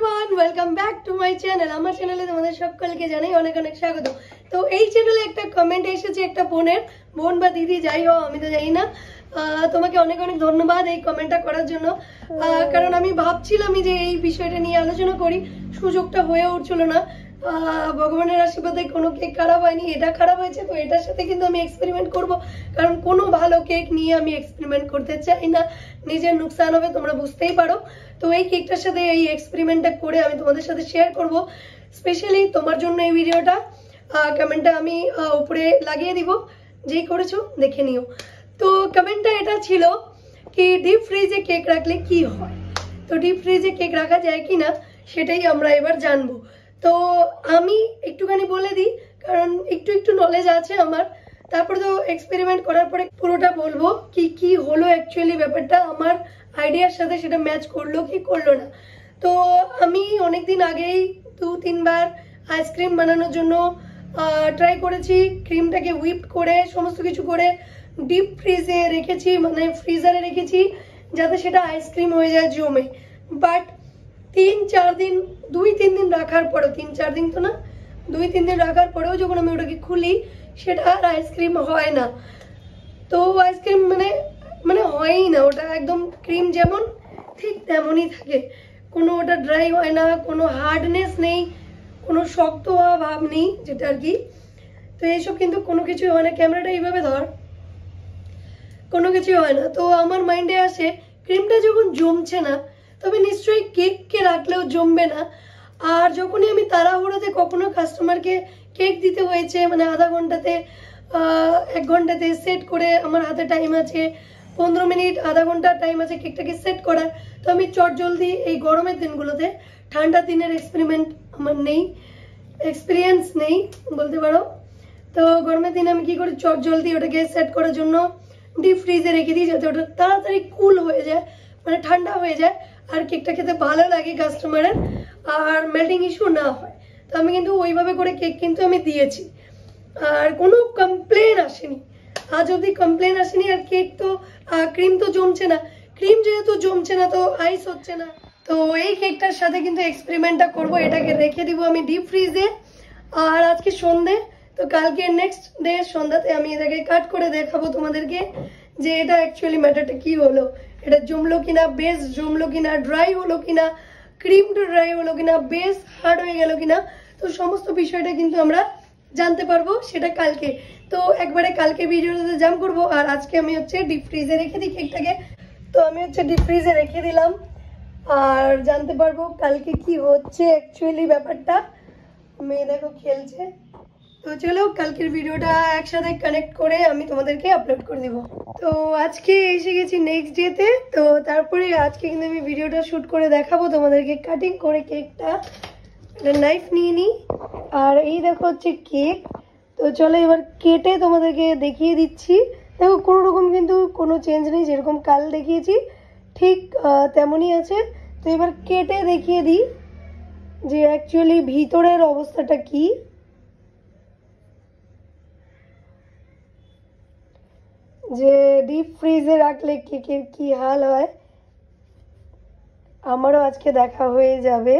Everyone, welcome back to my channel. আমার চ্যানেলে তোমাদের সকলকে জানাই অনেক অনেক স্বাগত। তো এই চ্যানেলে একটা কমেন্ট এসেছে একটা বোন বা দিদি, যাই হোক আমি তো জানি না। তোমাকে অনেক অনেক ধন্যবাদ এই কমেন্টটা করার জন্য। কারণ আমি ভাবছিলামই যে এই বিষয়টা নিয়ে আলোচনা করি, সুযোগটা হয়ে উঠছিল না। ভগবানের আশীর্বাদে কোনো কেক খারাপ হয়নি, এটা খারাপ হয়েছে, তো এটার সাথে কিন্তু আমি এক্সপেরিমেন্ট করব। কারণ কোনো ভালো কেক নিয়ে আমি এক্সপেরিমেন্ট করতে চাই না, নিজের নুকসান হবে, তোমরা বুঝতেই পারো। তো এই কেকটার সাথে এই এক্সপেরিমেন্টটা করে আমি তোমাদের সাথে শেয়ার করব, স্পেশালি তোমার জন্য এই ভিডিওটা। কমেন্টটা আমি উপরে লাগিয়ে দিব, যেই করেছো দেখে নিও। তো কমেন্টটা এটা ছিল কি, ডিপ ফ্রিজে কেক রাখলে কি হয়। তো ডিপ ফ্রিজে কেক রাখা যায় কি না সেটাই আমরা এবার জানবো। তো আমি একটুখানি বলে দিই, কারণ একটু একটু নলেজ আছে আমার। তারপরে তো এক্সপেরিমেন্ট করার পরে পুরোটা বলবো কি কি হলো অ্যাকচুয়ালি ব্যাপারটা, আমার আইডিয়ার সাথে সেটা ম্যাচ করলো কি করলো না। তো আমি অনেকদিন আগেই 2-3 বার আইসক্রিম বানানোর জন্য ট্রাই করেছি। ক্রিমটাকে হুইপ করে সমস্ত কিছু করে ডিপ ফ্রিজে রেখেছি, মানে ফ্রিজারে রেখেছি, যাতে সেটা আইসক্রিম হয়ে যায় জমে। বাট 3-4 দিন, 2-3 দিন রাখার পরেও, 3-4 দিন তো না, 2-3 দিন রাখার পরেও যখন আমি ওটাকে খুলি, সেটা আর আইসক্রিম হয় না। তো আইসক্রিম মানে হয়ই না, ওটা একদম ক্রিম যেমন ঠিক তেমনই থাকে, কোনো ওটা ড্রাই হয় না, কোনো হার্ডনেস নেই, কোনো শক্ত হওয়া ভাব নেই, যেটা আর কি। তো এইসব কিন্তু কোনো কিছুই হয় না। ক্যামেরাটা এইভাবে ধর, কোনো কিছুই হয় না। তো আমার মাইন্ডে আসে, ক্রিমটা যখন জমছে না, তবে নিশ্চয়ই কেককে রাখলেও জমবে না। আর যখনই আমি তাড়াহুড়োতে কখনো কাস্টমারকে কেক দিতে হয়েছে, মানে আধা ঘন্টাতে 1 ঘন্টাতে সেট করে, আমার হাতে টাইম আছে 15 মিনিট, আধা ঘন্টা টাইম আছে কেকটাকে সেট করার, তো আমি চটজলদি এই গরমের দিনগুলোতে, ঠান্ডার দিনের এক্সপেরিমেন্ট আমার নেই, এক্সপিরিয়েন্স নেই বলতে পারো। তো গরমের দিনে আমি কি করি, চটজলদি ওটাকে সেট করার জন্য ডিপ ফ্রিজে রেখে দিই, যাতে ওটা তাড়াতাড়ি কুল হয়ে যায়, মানে ঠান্ডা হয়ে যায়, আর কেকটা খেতে ভালো লাগে কাস্টমারের, আর মেল্টিং ইস্যু না হয়। তো আমি কিন্তু ওইভাবে করে কেক কিন্তু আমি দিয়েছি, আর কোনো কমপ্লেন আসেনি, আজ অব্দি কমপ্লেন আসেনি। আর কেক তো, ক্রিম তো জমছে না, ক্রিম যেহেতু জমছে না তো আইস হচ্ছে না। তো এই কেকটার সাথে কিন্তু এক্সপেরিমেন্টটা করব, এটাকে রেখে দিব আমি ডিপ ফ্রিজে। আর আজকে সন্ধে, তো কালকে নেক্সট ডে সন্ধ্যাতে আমি এটাকে কাট করে দেখাবো তোমাদেরকে যে এটা অ্যাকচুয়ালি ম্যাটারটা কি হলো, এটা জমলো কিনা, বেস জমলো কিনা, ড্রাই হলো কিনা, ক্রিমটা ড্রাই হলো কিনা, বেস হার্ড হয়ে গেল কিনা। তো সমস্ত বিষয়টা কিন্তু আমরা জানতে পারবো সেটা কালকে। তো একবারে কালকে ভিডিওটাতে জাম্প করবো, আর আজকে আমি হচ্ছে ডিপ ফ্রিজে রেখে দিই কেকটাকে। তো আমি হচ্ছে ডিপ ফ্রিজে রেখে দিলাম, আর জানতে পারবো কালকে কি হচ্ছে অ্যাকচুয়ালি ব্যাপারটা। মেয়ে দেখো খেলছে। তো চলো কালকের ভিডিওটা একসাথে কানেক্ট করে আমি তোমাদেরকে আপলোড করে দিব। তো আজকে এসে গেছি নেক্সট ডেতে। তো তারপরে আজকে কিন্তু আমি ভিডিওটা শ্যুট করে দেখাবো তোমাদেরকে, কাটিং করে কেকটা। নাইফ নিয়ে নিই, আর এই দেখো হচ্ছে কেক। তো চলো এবার কেটে তোমাদেরকে দেখিয়ে দিচ্ছি। দেখো কোনো রকম কিন্তু কোনো চেঞ্জ নেই, যেরকম কাল দেখিয়েছি ঠিক তেমনই আছে। তো এবার কেটে দেখিয়ে দিই যে অ্যাকচুয়ালি ভিতরের অবস্থাটা কি। যে ডিপ ফ্রিজে রাখলে কেকের কি হাল হয়, আমারও আজকে দেখা হয়ে যাবে।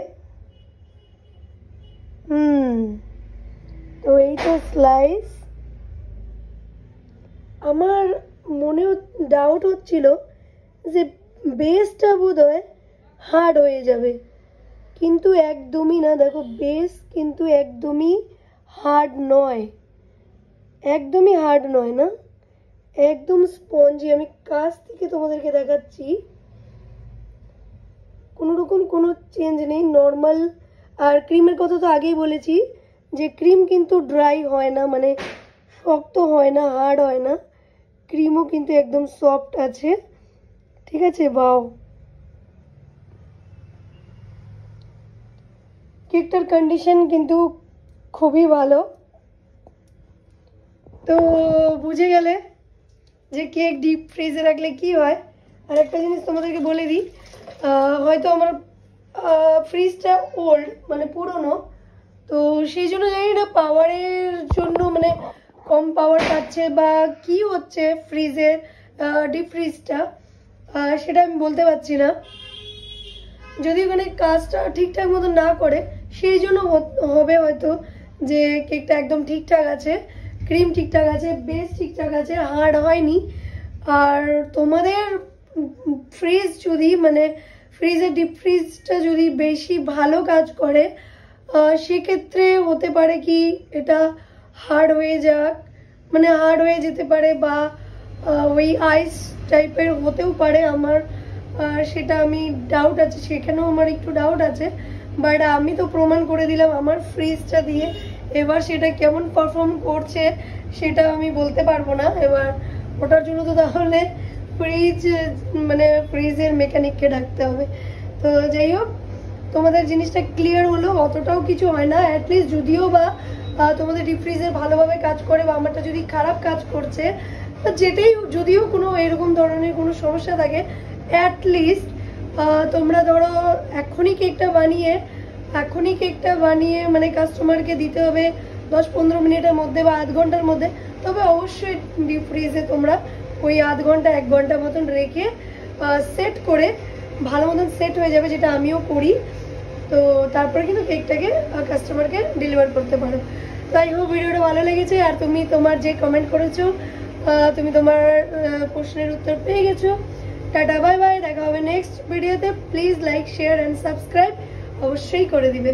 তো এই তো স্লাইস। আমার মনে ডাউট হচ্ছিল যে বেসটা বোধহয় হার্ড হয়ে যাবে, কিন্তু একদমই না। দেখো বেস কিন্তু একদমই হার্ড নয়, একদমই হার্ড নয় না, একদম স্পঞ্জি। আমি কাছ থেকে তোমাদেরকে দেখাচ্ছি, কোনো রকম কোনো চেঞ্জ নেই, নর্মাল। আর ক্রিমের কথা তো আগেই বলেছি যে ক্রিম কিন্তু ড্রাই হয় না, মানে শক্ত হয় না, হার্ড হয় না, ক্রিমও কিন্তু একদম সফট আছে। ঠিক আছে, বাও। কেকটার কন্ডিশন কিন্তু খুবই ভালো। তো বুঝে গেলে যে কেক ডিপ ফ্রিজে রাখলে কি হয়। আর একটা জিনিস তোমাদেরকে বলে দিই, হয়তো আমার ফ্রিজটা ওল্ড, মানে পুরনো, তো সেই জন্য জানি না পাওয়ারের জন্য, মানে কম পাওয়ার পাচ্ছে বা কি হচ্ছে ফ্রিজের, ডিপ ফ্রিজটা, সেটা আমি বলতে পারছি না। যদি ওখানে কাজটা ঠিকঠাক মতো না করে সেই জন্য হবে হয়তো যে কেকটা একদম ঠিকঠাক আছে, ক্রিম ঠিকঠাক আছে, বেস ঠিকঠাক আছে, হার্ড হয়নি। আর তোমাদের ফ্রিজ যদি মানে ফ্রিজের ডিপ ফ্রিজটা যদি বেশি ভালো কাজ করে সেক্ষেত্রে হতে পারে কি এটা হার্ড হয়ে যাক, মানে হার্ড হয়ে যেতে পারে বা ওই আইস টাইপের হতেও পারে। আমার সেটা আমি ডাউট আছে, সেখানেও আমার একটু ডাউট আছে। বাট আমি তো প্রমাণ করে দিলাম আমার ফ্রিজটা দিয়ে, এবার সেটা কেমন পারফর্ম করছে সেটা আমি বলতে পারবো না। এবার ওটার জন্য তো তাহলে ফ্রিজ মানে ফ্রিজের মেকানিককে ডাকতে হবে। তো যাই হোক, তোমাদের জিনিসটা ক্লিয়ার হলো, অতটাও কিছু হয় না। অ্যাটলিস্ট যদিও বা তোমাদের ডিপ ফ্রিজের ভালোভাবে কাজ করে বা আমারটা যদি খারাপ কাজ করছে, যেটাই যদিও কোনো এরকম ধরনের কোনো সমস্যা থাকে, অ্যাটলিস্ট তোমরা ধরো এখনই কেকটা বানিয়ে মানে কাস্টমারকে দিতে হবে 10-15 মিনিটের মধ্যে বা আধ ঘন্টার মধ্যে। তবে অবশ্যই ডিপ ফ্রিজে তোমরা ওই আধ ঘন্টা 1 ঘন্টা মতন রেখে সেট করে ভালো মতন সেট হয়ে যাবে, যেটা আমিও করি। তো তারপরে কিন্তু কেকটাকে কাস্টমারকে ডেলিভার করতে পারো। তাই হোক ভিডিওটা ভালো লেগেছে, আর তুমি তোমার যে কমেন্ট করেছো তুমি তোমার প্রশ্নের উত্তর পেয়ে গেছো। টাটা বাই বাই, দেখা হবে নেক্সট ভিডিওতে। Please like share and subscribe অবশ্যই করে দিবে।